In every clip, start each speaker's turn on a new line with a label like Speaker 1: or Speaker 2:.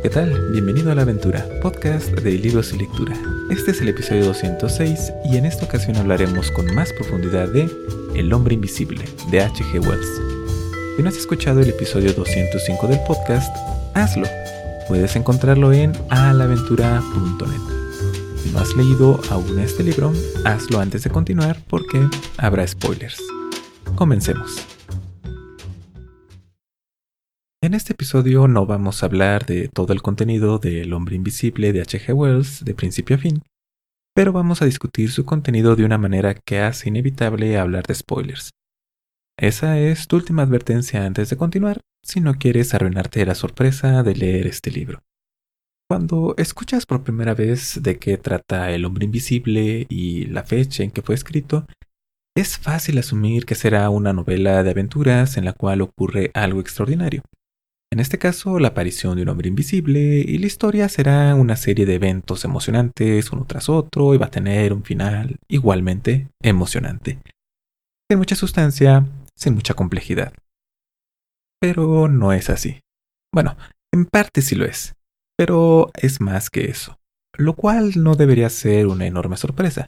Speaker 1: ¿Qué tal? Bienvenido a La Aventura, podcast de libros y lectura. Este es el episodio 206 y en esta ocasión hablaremos con más profundidad de El hombre invisible, de H.G. Wells. Si no has escuchado el episodio 205 del podcast, hazlo. Puedes encontrarlo en alaventura.net. Si no has leído aún este libro, hazlo antes de continuar porque habrá spoilers. Comencemos. En este episodio no vamos a hablar de todo el contenido de El hombre invisible de H.G. Wells de principio a fin, pero vamos a discutir su contenido de una manera que hace inevitable hablar de spoilers. Esa es tu última advertencia antes de continuar, si no quieres arruinarte la sorpresa de leer este libro. Cuando escuchas por primera vez de qué trata El hombre invisible y la fecha en que fue escrito, es fácil asumir que será una novela de aventuras en la cual ocurre algo extraordinario. En este caso, la aparición de un hombre invisible y la historia será una serie de eventos emocionantes uno tras otro y va a tener un final igualmente emocionante. Sin mucha sustancia, sin mucha complejidad. Pero no es así. Bueno, en parte sí lo es, pero es más que eso, lo cual no debería ser una enorme sorpresa.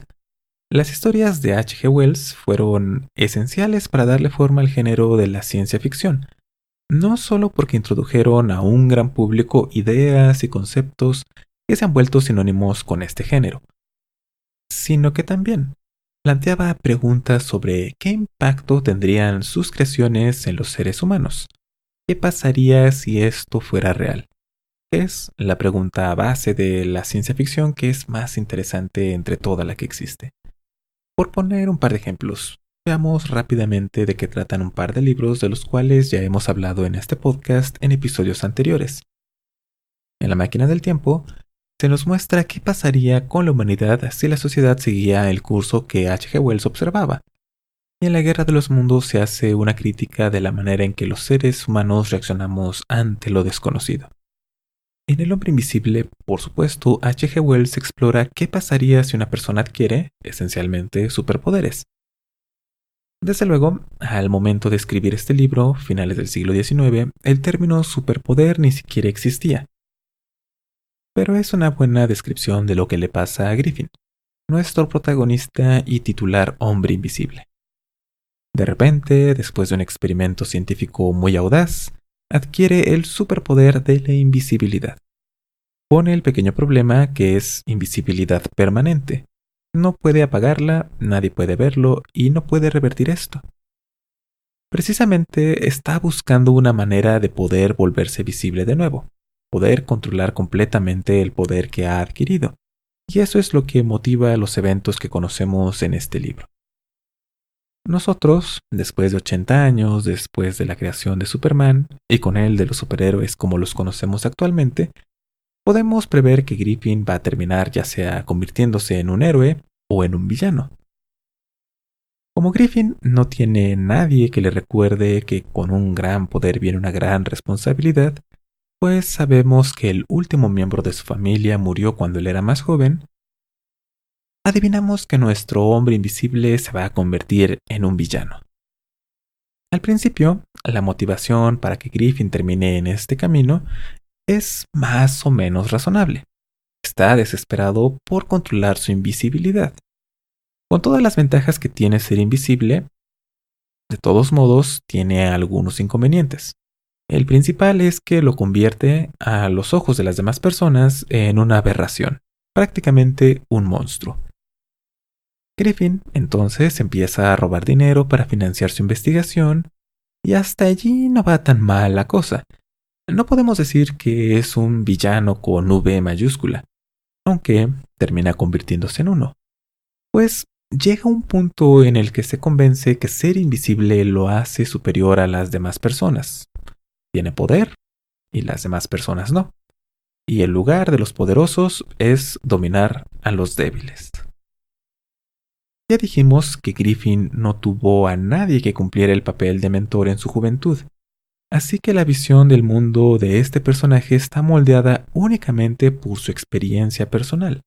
Speaker 1: Las historias de H.G. Wells fueron esenciales para darle forma al género de la ciencia ficción. No solo porque introdujeron a un gran público ideas y conceptos que se han vuelto sinónimos con este género, sino que también planteaba preguntas sobre qué impacto tendrían sus creaciones en los seres humanos. ¿Qué pasaría si esto fuera real? Es la pregunta base de la ciencia ficción que es más interesante entre toda la que existe. Por poner un par de ejemplos, veamos rápidamente de qué tratan un par de libros de los cuales ya hemos hablado en este podcast en episodios anteriores. En La máquina del tiempo, se nos muestra qué pasaría con la humanidad si la sociedad seguía el curso que H.G. Wells observaba. Y en La guerra de los mundos se hace una crítica de la manera en que los seres humanos reaccionamos ante lo desconocido. En El hombre invisible, por supuesto, H.G. Wells explora qué pasaría si una persona adquiere, esencialmente, superpoderes. Desde luego, al momento de escribir este libro, finales del siglo XIX, el término superpoder ni siquiera existía. Pero es una buena descripción de lo que le pasa a Griffin, nuestro protagonista y titular hombre invisible. De repente, después de un experimento científico muy audaz, adquiere el superpoder de la invisibilidad. Pone el pequeño problema que es invisibilidad permanente. No puede apagarla, nadie puede verlo y no puede revertir esto. Precisamente está buscando una manera de poder volverse visible de nuevo, poder controlar completamente el poder que ha adquirido. Y eso es lo que motiva los eventos que conocemos en este libro. Nosotros, después de 80 años, después de la creación de Superman, y con él de los superhéroes como los conocemos actualmente, podemos prever que Griffin va a terminar ya sea convirtiéndose en un héroe o en un villano. Como Griffin no tiene nadie que le recuerde que con un gran poder viene una gran responsabilidad, pues sabemos que el último miembro de su familia murió cuando él era más joven, adivinamos que nuestro hombre invisible se va a convertir en un villano. Al principio, la motivación para que Griffin termine en este camino es más o menos razonable. Está desesperado por controlar su invisibilidad. Con todas las ventajas que tiene ser invisible, de todos modos tiene algunos inconvenientes. El principal es que lo convierte a los ojos de las demás personas en una aberración, prácticamente un monstruo. Griffin entonces empieza a robar dinero para financiar su investigación y hasta allí no va tan mal la cosa. No podemos decir que es un villano con V mayúscula, aunque termina convirtiéndose en uno. Pues llega un punto en el que se convence que ser invisible lo hace superior a las demás personas. Tiene poder y las demás personas no. Y el lugar de los poderosos es dominar a los débiles. Ya dijimos que Griffin no tuvo a nadie que cumpliera el papel de mentor en su juventud. Así que la visión del mundo de este personaje está moldeada únicamente por su experiencia personal,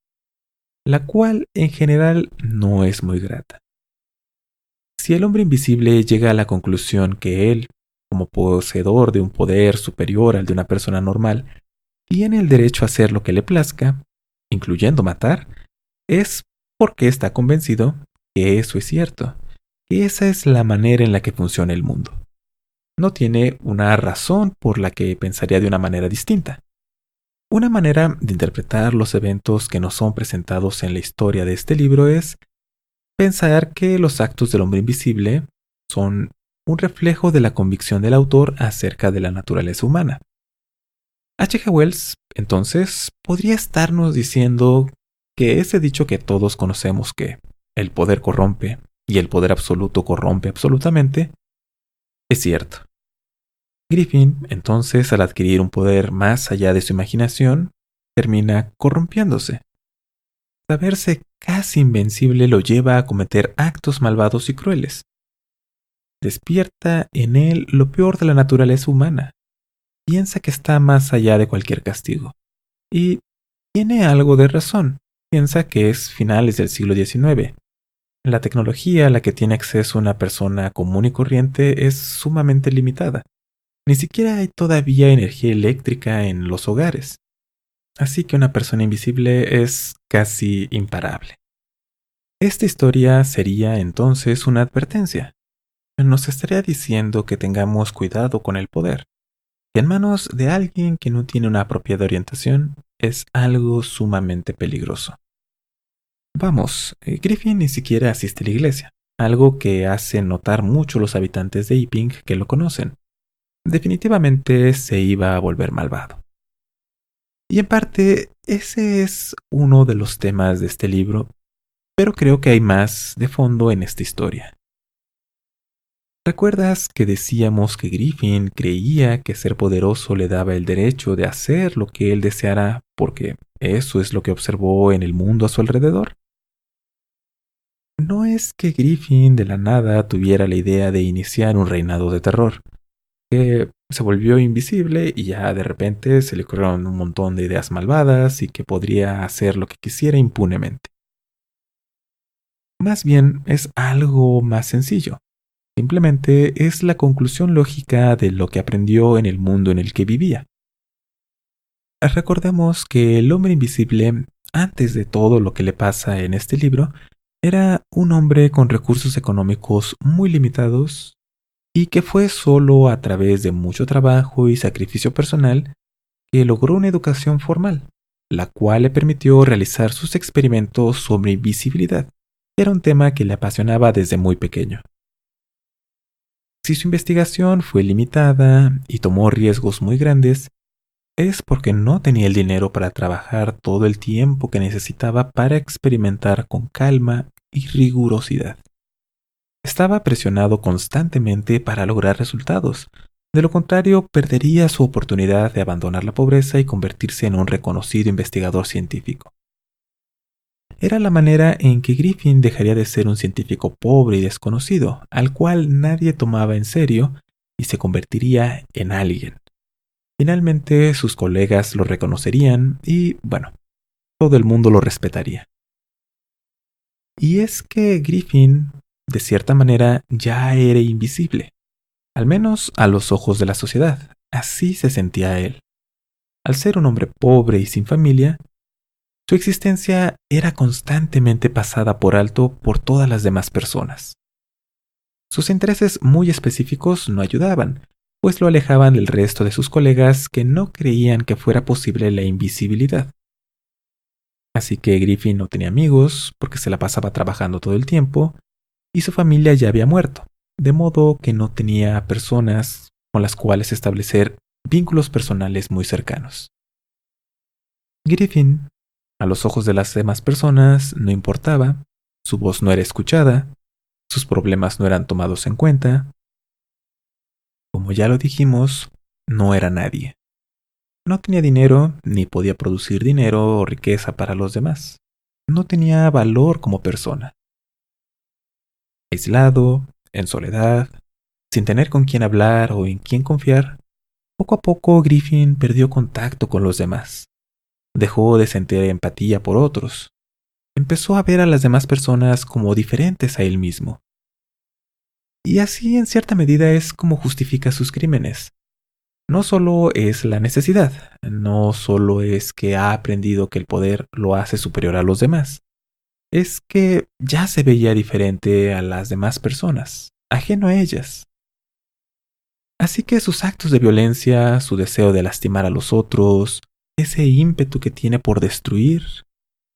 Speaker 1: la cual en general no es muy grata. Si el hombre invisible llega a la conclusión que él, como poseedor de un poder superior al de una persona normal, tiene el derecho a hacer lo que le plazca, incluyendo matar, es porque está convencido que eso es cierto, que esa es la manera en la que funciona el mundo. No tiene una razón por la que pensaría de una manera distinta. Una manera de interpretar los eventos que nos son presentados en la historia de este libro es pensar que los actos del hombre invisible son un reflejo de la convicción del autor acerca de la naturaleza humana. H.G. Wells, entonces, podría estarnos diciendo que ese dicho que todos conocemos que el poder corrompe y el poder absoluto corrompe absolutamente, es cierto. Griffin, entonces, al adquirir un poder más allá de su imaginación, termina corrompiéndose. Saberse casi invencible lo lleva a cometer actos malvados y crueles. Despierta en él lo peor de la naturaleza humana. Piensa que está más allá de cualquier castigo. Y tiene algo de razón. Piensa que es finales del siglo XIX. La tecnología a la que tiene acceso una persona común y corriente es sumamente limitada. Ni siquiera hay todavía energía eléctrica en los hogares. Así que una persona invisible es casi imparable. Esta historia sería entonces una advertencia. Nos estaría diciendo que tengamos cuidado con el poder. Que en manos de alguien que no tiene una apropiada orientación es algo sumamente peligroso. Vamos, Griffin ni siquiera asiste a la iglesia, algo que hace notar mucho los habitantes de Epping que lo conocen. Definitivamente se iba a volver malvado. Y en parte, ese es uno de los temas de este libro, pero creo que hay más de fondo en esta historia. ¿Recuerdas que decíamos que Griffin creía que ser poderoso le daba el derecho de hacer lo que él deseara porque eso es lo que observó en el mundo a su alrededor? No es que Griffin de la nada tuviera la idea de iniciar un reinado de terror, que se volvió invisible y ya de repente se le ocurrieron un montón de ideas malvadas y que podría hacer lo que quisiera impunemente. Más bien es algo más sencillo. Simplemente es la conclusión lógica de lo que aprendió en el mundo en el que vivía. Recordemos que el hombre invisible, antes de todo lo que le pasa en este libro, era un hombre con recursos económicos muy limitados y que fue solo a través de mucho trabajo y sacrificio personal que logró una educación formal, la cual le permitió realizar sus experimentos sobre invisibilidad. Era un tema que le apasionaba desde muy pequeño. Si su investigación fue limitada y tomó riesgos muy grandes, es porque no tenía el dinero para trabajar todo el tiempo que necesitaba para experimentar con calma y rigurosidad. Estaba presionado constantemente para lograr resultados. De lo contrario, perdería su oportunidad de abandonar la pobreza y convertirse en un reconocido investigador científico. Era la manera en que Griffin dejaría de ser un científico pobre y desconocido, al cual nadie tomaba en serio, y se convertiría en alguien. Finalmente, sus colegas lo reconocerían y, bueno, todo el mundo lo respetaría. Y es que Griffin, de cierta manera, ya era invisible, al menos a los ojos de la sociedad. Así se sentía él. Al ser un hombre pobre y sin familia, su existencia era constantemente pasada por alto por todas las demás personas. Sus intereses muy específicos no ayudaban, pues lo alejaban del resto de sus colegas que no creían que fuera posible la invisibilidad. Así que Griffin no tenía amigos porque se la pasaba trabajando todo el tiempo y su familia ya había muerto, de modo que no tenía personas con las cuales establecer vínculos personales muy cercanos. Griffin, a los ojos de las demás personas, no importaba, su voz no era escuchada, sus problemas no eran tomados en cuenta. Como ya lo dijimos, no era nadie. No tenía dinero, ni podía producir dinero o riqueza para los demás. No tenía valor como persona. Aislado, en soledad, sin tener con quién hablar o en quién confiar, poco a poco Griffin perdió contacto con los demás. Dejó de sentir empatía por otros. Empezó a ver a las demás personas como diferentes a él mismo. Y así en cierta medida es como justifica sus crímenes. No solo es la necesidad, no solo es que ha aprendido que el poder lo hace superior a los demás, es que ya se veía diferente a las demás personas, ajeno a ellas. Así que sus actos de violencia, su deseo de lastimar a los otros, ese ímpetu que tiene por destruir,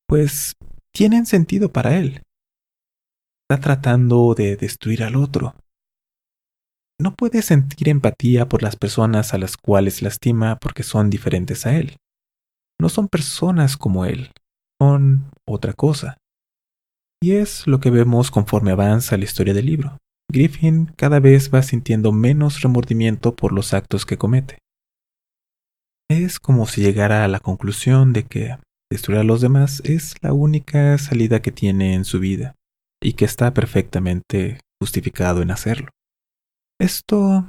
Speaker 1: pues tienen sentido para él. Está tratando de destruir al otro. No puede sentir empatía por las personas a las cuales lastima porque son diferentes a él. No son personas como él, son otra cosa. Y es lo que vemos conforme avanza la historia del libro. Griffin cada vez va sintiendo menos remordimiento por los actos que comete. Es como si llegara a la conclusión de que destruir a los demás es la única salida que tiene en su vida y que está perfectamente justificado en hacerlo. Esto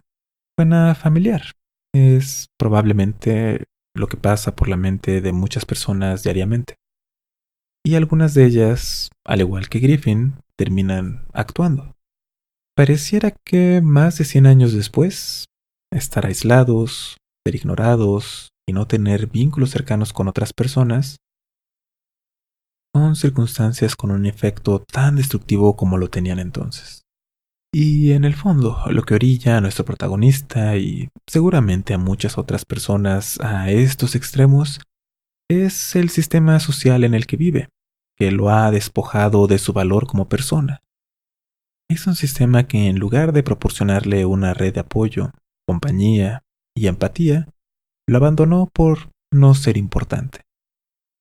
Speaker 1: suena familiar. Es probablemente lo que pasa por la mente de muchas personas diariamente. Y algunas de ellas, al igual que Griffin, terminan actuando. Pareciera que más de 100 años después, estar aislados, ser ignorados y no tener vínculos cercanos con otras personas son circunstancias con un efecto tan destructivo como lo tenían entonces. Y en el fondo, lo que orilla a nuestro protagonista y seguramente a muchas otras personas a estos extremos es el sistema social en el que vive, que lo ha despojado de su valor como persona. Es un sistema que en lugar de proporcionarle una red de apoyo, compañía y empatía, lo abandonó por no ser importante.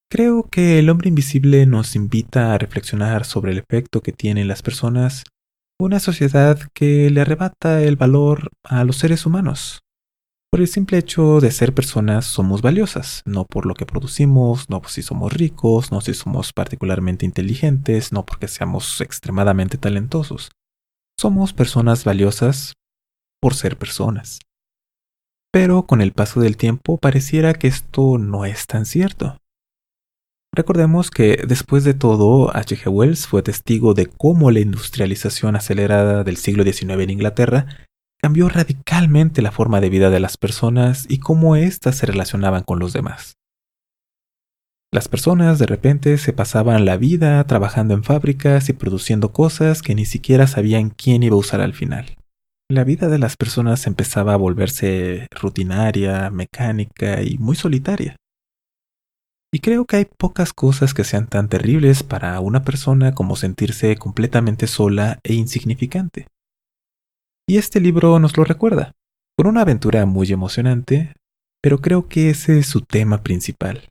Speaker 1: Creo que El hombre invisible nos invita a reflexionar sobre el efecto que tiene en las personas una sociedad que le arrebata el valor a los seres humanos. Por el simple hecho de ser personas somos valiosas, no por lo que producimos, no por si somos ricos, no si somos particularmente inteligentes, no porque seamos extremadamente talentosos. Somos personas valiosas por ser personas. Pero con el paso del tiempo pareciera que esto no es tan cierto. Recordemos que después de todo, H. G. Wells fue testigo de cómo la industrialización acelerada del siglo XIX en Inglaterra cambió radicalmente la forma de vida de las personas y cómo éstas se relacionaban con los demás. Las personas de repente se pasaban la vida trabajando en fábricas y produciendo cosas que ni siquiera sabían quién iba a usar al final. La vida de las personas empezaba a volverse rutinaria, mecánica y muy solitaria. Y creo que hay pocas cosas que sean tan terribles para una persona como sentirse completamente sola e insignificante. Y este libro nos lo recuerda, con una aventura muy emocionante, pero creo que ese es su tema principal.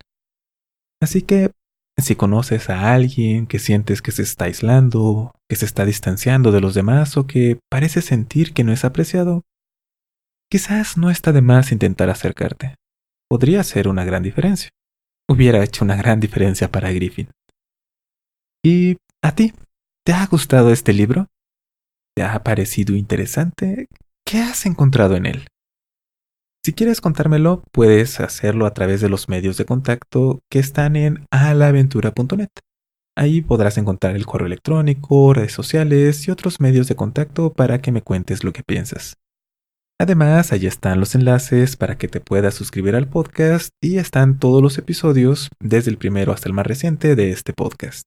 Speaker 1: Así que, si conoces a alguien que sientes que se está aislando, que se está distanciando de los demás o que parece sentir que no es apreciado, quizás no está de más intentar acercarte. Podría ser una gran diferencia. Hubiera hecho una gran diferencia para Griffin. ¿Y a ti? ¿Te ha gustado este libro? ¿Te ha parecido interesante? ¿Qué has encontrado en él? Si quieres contármelo, puedes hacerlo a través de los medios de contacto que están en alaventura.net. Ahí podrás encontrar el correo electrónico, redes sociales y otros medios de contacto para que me cuentes lo que piensas. Además, allí están los enlaces para que te puedas suscribir al podcast y están todos los episodios, desde el primero hasta el más reciente de este podcast.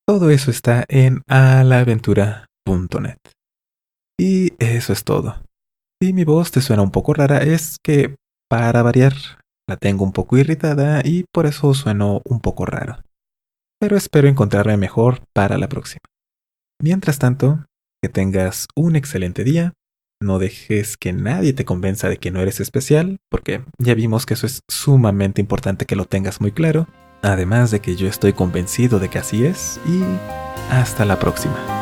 Speaker 1: Todo eso está en alaventura.net. Y eso es todo. Si mi voz te suena un poco rara, es que, para variar, la tengo un poco irritada y por eso sueno un poco raro. Pero espero encontrarme mejor para la próxima. Mientras tanto, que tengas un excelente día. No dejes que nadie te convenza de que no eres especial, porque ya vimos que eso es sumamente importante que lo tengas muy claro. Además de que yo estoy convencido de que así es, y hasta la próxima.